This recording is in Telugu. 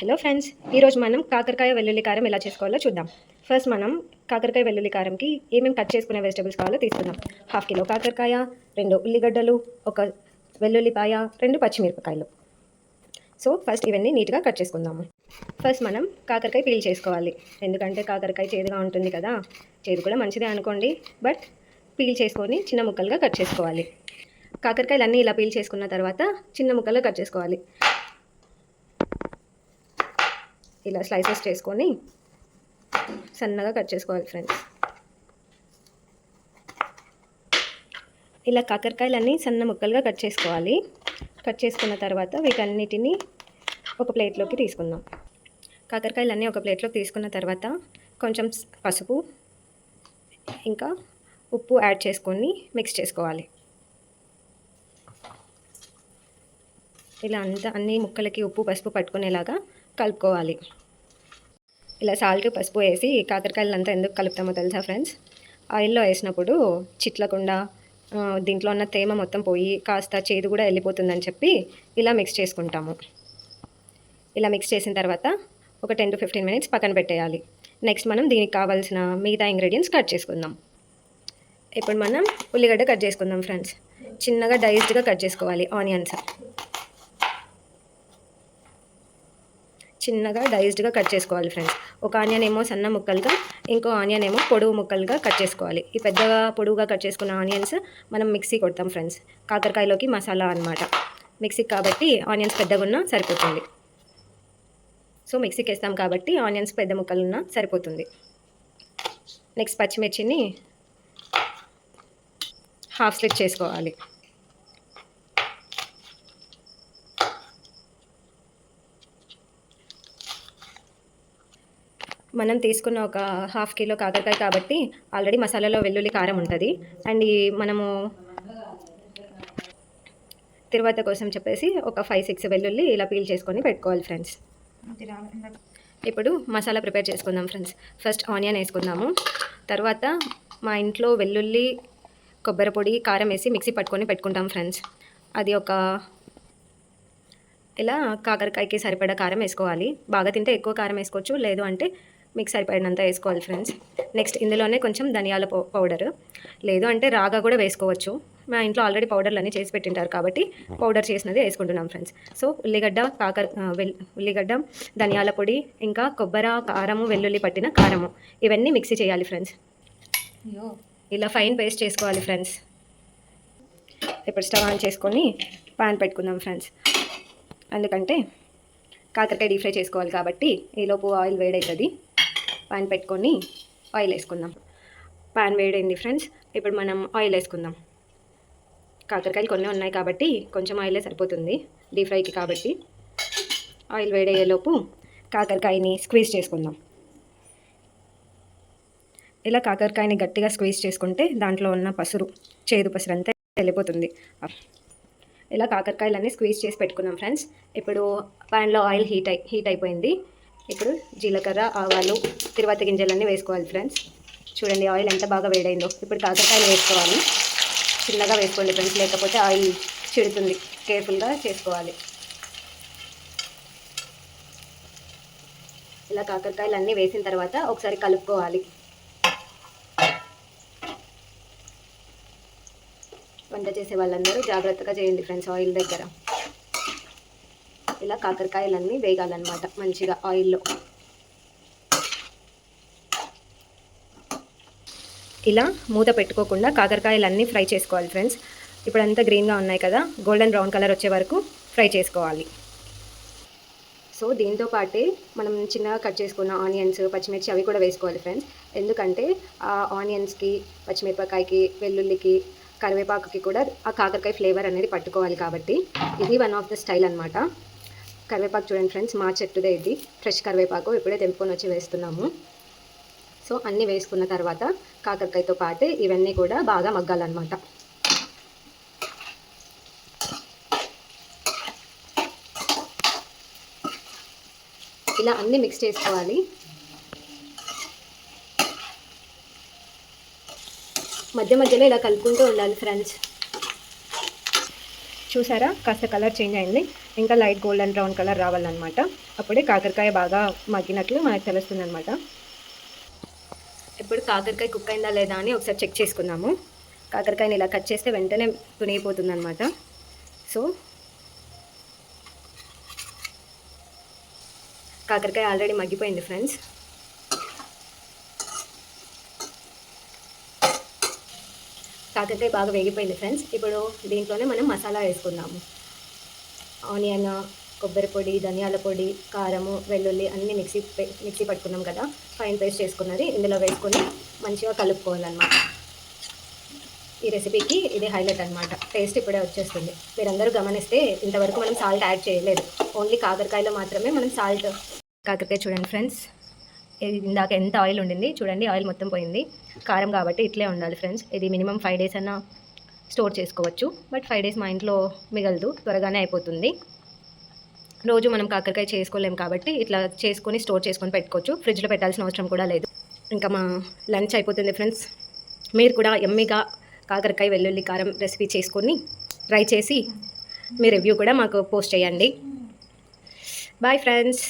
హలో ఫ్రెండ్స్, ఈరోజు మనం కాకరకాయ వెల్లుల్లి కారం ఎలా చేసుకోవాలో చూద్దాం. ఫస్ట్ మనం కాకరకాయ వెల్లుల్లి కారంకి ఏమేమి కట్ చేసుకునే వెజిటబుల్స్ కావాలో తీసుకుందాం. 1/2 కిలో కాకరకాయ, 2 ఉల్లిగడ్డలు, ఒక వెల్లుల్లిపాయ, 2 పచ్చిమిరపకాయలు. సో ఫస్ట్ ఇవన్నీ నీట్గా కట్ చేసుకుందాము. ఫస్ట్ మనం కాకరకాయ పీల్ చేసుకోవాలి. ఎందుకంటే కాకరకాయ చేదుగా ఉంటుంది కదా, చేదు కూడా మంచిదే అనుకోండి, బట్ పీల్ చేసుకొని చిన్న ముక్కలుగా కట్ చేసుకోవాలి. కాకరకాయలన్నీ ఇలా పీల్ చేసుకున్న తర్వాత చిన్న ముక్కలుగా కట్ చేసుకోవాలి. ఇలా స్లైసెస్ చేసుకొని సన్నగా కట్ చేసుకోవాలి ఫ్రెండ్స్. ఇలా కాకరకాయలన్నీ సన్న ముక్కలుగా కట్ చేసుకోవాలి. కట్ చేసుకున్న తర్వాత వీటన్నిటిని ఒక ప్లేట్లోకి తీసుకుందాం. కాకరకాయలన్నీ ఒక ప్లేట్లోకి తీసుకున్న తర్వాత కొంచెం పసుపు ఇంకా ఉప్పు యాడ్ చేసుకొని మిక్స్ చేసుకోవాలి. ఇలా అన్ని ముక్కలకి ఉప్పు పసుపు పట్టుకునేలాగా కలుపుకోవాలి. ఇలా సాల్ట్ పసుపు వేసి కాకరకాయలంతా ఎందుకు కలుపుతామో తెలుసా ఫ్రెండ్స్? ఆయిల్లో వేసినప్పుడు చిట్లకుండా దీంట్లో ఉన్న తేమ మొత్తం పోయి కాస్త చేదు కూడా వెళ్ళిపోతుందని చెప్పి ఇలా మిక్స్ చేసుకుంటాము. ఇలా మిక్స్ చేసిన తర్వాత ఒక 10 to 15 minutes పక్కన పెట్టేయాలి. నెక్స్ట్ మనం దీనికి కావాల్సిన మిగతా ఇంగ్రీడియంట్స్ కట్ చేసుకుందాం. ఇప్పుడు మనం ఉల్లిగడ్డ కట్ చేసుకుందాం ఫ్రెండ్స్. చిన్నగా డైస్డ్గా కట్ చేసుకోవాలి. చిన్నగా డైస్డ్గా కట్ చేసుకోవాలి ఫ్రెండ్స్. ఒక ఆనియన్ ఏమో సన్న ముక్కలుగా, ఇంకో ఆనియన్ ఏమో పొడవు ముక్కలుగా కట్ చేసుకోవాలి. ఈ పెద్దగా పొడవుగా కట్ చేసుకున్న ఆనియన్స్ మనం మిక్సీ కొడతాం ఫ్రెండ్స్. కాకరకాయలోకి మసాలా అనమాట. మిక్సీకి కాబట్టి ఆనియన్స్ పెద్దగా ఉన్నా సరిపోతుంది. సో మిక్సీకి వేస్తాం కాబట్టి ఆనియన్స్ పెద్ద ముక్కలు ఉన్నా సరిపోతుంది. నెక్స్ట్ పచ్చిమిర్చిని హాఫ్ స్లిట్ చేసుకోవాలి. మనం తీసుకున్న ఒక 1/2 కిలో కాకరకాయ కాబట్టి ఆల్రెడీ మసాలాలో వెల్లుల్లి కారం ఉంటుంది. అండ్ మనము తిరువాత కోసం చెప్పేసి ఒక 5-6 వెల్లుల్లి ఇలా పీల్ చేసుకొని పెట్టుకోవాలి ఫ్రెండ్స్. ఇప్పుడు మసాలా ప్రిపేర్ చేసుకుందాం ఫ్రెండ్స్. ఫస్ట్ ఆనియన్ వేసుకుందాము. తర్వాత మా ఇంట్లో వెల్లుల్లి, కొబ్బరి పొడి, కారం వేసి మిక్సీ పట్టుకొని పెట్టుకుంటాం ఫ్రెండ్స్. అది ఒక ఇలా కాకరకాయకి సరిపడా కారం వేసుకోవాలి. బాగా తింటే ఎక్కువ కారం వేసుకోవచ్చు, లేదు అంటే మీకు సరిపడినంత వేసుకోవాలి ఫ్రెండ్స్. నెక్స్ట్ ఇందులోనే కొంచెం ధనియాల పౌడర్, లేదు అంటే రాగా కూడా వేసుకోవచ్చు. మా ఇంట్లో ఆల్రెడీ పౌడర్లు అన్నీ చేసి పెట్టింటారు కాబట్టి పౌడర్ చేసినది వేసుకుంటున్నాం ఫ్రెండ్స్. సో ఉల్లిగడ్డ, ఉల్లిగడ్డ, ధనియాల పొడి, ఇంకా కొబ్బరి, కారము, వెల్లుల్లి పట్టిన కారము, ఇవన్నీ మిక్సీ చేయాలి ఫ్రెండ్స్. ఇలా ఫైన్ పేస్ట్ చేసుకోవాలి ఫ్రెండ్స్. ఇప్పుడు స్టవ్ ఆన్ చేసుకొని పాన్ పెట్టుకుందాం ఫ్రెండ్స్. ఎందుకంటే కాకరకాయ డీప్ ఫ్రై చేసుకోవాలి కాబట్టి ఈలోపు ఆయిల్ వేడవుతుంది. పాన్ పెట్టుకొని ఆయిల్ వేసుకుందాం. పాన్ వేడైంది ఫ్రెండ్స్. ఇప్పుడు మనం ఆయిల్ వేసుకుందాం. కాకరకాయలు కొన్ని ఉన్నాయి కాబట్టి కొంచెం ఆయిలే సరిపోతుంది డీప్ ఫ్రైకి కాబట్టి. ఆయిల్ వేడయ్యేలోపు కాకరకాయని స్క్వీజ్ చేసుకుందాం. ఇలా కాకరకాయని గట్టిగా స్క్వీజ్ చేసుకుంటే దాంట్లో ఉన్న చేదు పసురు అంతా వెళ్ళిపోతుంది. ఇలా కాకరకాయలన్నీ స్క్వీజ్ చేసి పెట్టుకున్నాం ఫ్రెండ్స్. ఇప్పుడు ప్యాన్లో ఆయిల్ హీట్ అయిపోయింది. ఇప్పుడు జీలకర్ర, ఆవాలు, తిరువాత గింజలన్నీ వేసుకోవాలి ఫ్రెండ్స్. చూడండి ఆయిల్ ఎంత బాగా వేడైందో. ఇప్పుడు కాకరకాయలు వేసుకోవాలి. చిన్నగా వేసుకోండి ఫ్రెండ్స్, లేకపోతే ఆయిల్ చిడుతుంది. కేర్ఫుల్గా చేసుకోవాలి. ఇలా కాకరకాయలన్నీ వేసిన తర్వాత ఒకసారి కలుపుకోవాలి. వంట చేసే వాళ్ళందరూ జాగ్రత్తగా చేయండి ఫ్రెండ్స్ ఆయిల్ దగ్గర. ఇలా కాకరకాయలన్నీ వేగాలన్నమాట మంచిగా ఆయిల్లో. ఇలా మూత పెట్టుకోకుండా కాకరకాయలన్నీ ఫ్రై చేసుకోవాలి ఫ్రెండ్స్. ఇప్పుడు అంతా గ్రీన్గా ఉన్నాయి కదా, గోల్డెన్ బ్రౌన్ కలర్ వచ్చే వరకు ఫ్రై చేసుకోవాలి. సో దీంతో పాటే మనం చిన్నగా కట్ చేసుకున్న ఆనియన్స్, పచ్చిమిర్చి అవి కూడా వేసుకోవాలి ఫ్రెండ్స్. ఎందుకంటే ఆ ఆనియన్స్కి, పచ్చిమిరపకాయకి, వెల్లుల్లికి, కరివేపాకుకి కూడా ఆ కాకరకాయ ఫ్లేవర్ అనేది పట్టుకోవాలి కాబట్టి ఇది వన్ ఆఫ్ ద స్టైల్ అనమాట. కరివేపాకు చూడండి ఫ్రెండ్స్, మా చెట్టుదే ఇది ఫ్రెష్ కరివేపాకు, ఇప్పుడే తెంపుకొని వచ్చి వేస్తున్నాము. సో అన్నీ వేసుకున్న తర్వాత కాకరకాయతో పాటే ఇవన్నీ కూడా బాగా మగ్గాలన్నమాట. ఇలా అన్నీ మిక్స్ చేసుకోవాలి. మధ్య మధ్యలో ఇలా కలుపుకుంటూ ఉండాలి ఫ్రెండ్స్. చూసారా కాస్త కలర్ చేంజ్ అయింది. ఇంకా లైట్ గోల్డెన్ బ్రౌన్ కలర్ రావాలన్నమాట. అప్పుడే కాకరకాయ బాగా మగ్గినట్లు మనకు తెలుస్తుంది అనమాట. ఇప్పుడు కాకరకాయ కుక్ అయిందా లేదా అని ఒకసారి చెక్ చేసుకుందాము. కాకరకాయని ఇలా కట్ చేస్తే వెంటనే తునిగిపోతుంది అనమాట. సో కాకరకాయ ఆల్రెడీ మగ్గిపోయింది ఫ్రెండ్స్. కాకరకాయ బాగా వేగిపోయింది ఫ్రెండ్స్. ఇప్పుడు దీంట్లోనే మనం మసాలా వేసుకుందాము. ఆనియన్, కొబ్బరి పొడి, ధనియాల పొడి, కారము, వెల్లుల్లి అన్నీ మిక్సీ పట్టుకున్నాం కదా, ఫైన్ పేస్ట్ చేసుకున్నది ఇందులో వేసుకొని మంచిగా కలుపుకోవాలన్నమాట. ఈ రెసిపీకి ఇది హైలైట్ అనమాట. టేస్ట్ ఇప్పుడే వచ్చేస్తుంది. మీరందరూ గమనిస్తే ఇంతవరకు మనం సాల్ట్ యాడ్ చేయలేదు, ఓన్లీ కాకరకాయలో మాత్రమే మనం సాల్ట్. కాకరకాయ చూడండి ఫ్రెండ్స్, ఇందాక ఎంత ఆయిల్ ఉండింది చూడండి, ఆయిల్ మొత్తం పోయింది. కారం కాబట్టి ఇట్లే ఉండాలి ఫ్రెండ్స్. ఇది మినిమం 5 days అన్నా స్టోర్ చేసుకోవచ్చు. బట్ 5 days మా ఇంట్లో మిగలదు, త్వరగానే అయిపోతుంది. రోజు మనం కాకరకాయ చేసుకోలేం కాబట్టి ఇట్లా చేసుకొని స్టోర్ చేసుకొని పెట్టుకోవచ్చు. ఫ్రిడ్జ్లో పెట్టాల్సిన అవసరం కూడా లేదు. ఇంకా మా లంచ్ అయిపోతుంది ఫ్రెండ్స్. మీరు కూడా ఎమ్మీగా కాకరకాయ వెల్లుల్లి కారం రెసిపీ చేసుకొని ట్రై చేసి మీ రివ్యూ కూడా మాకు పోస్ట్ చేయండి. Bye friends.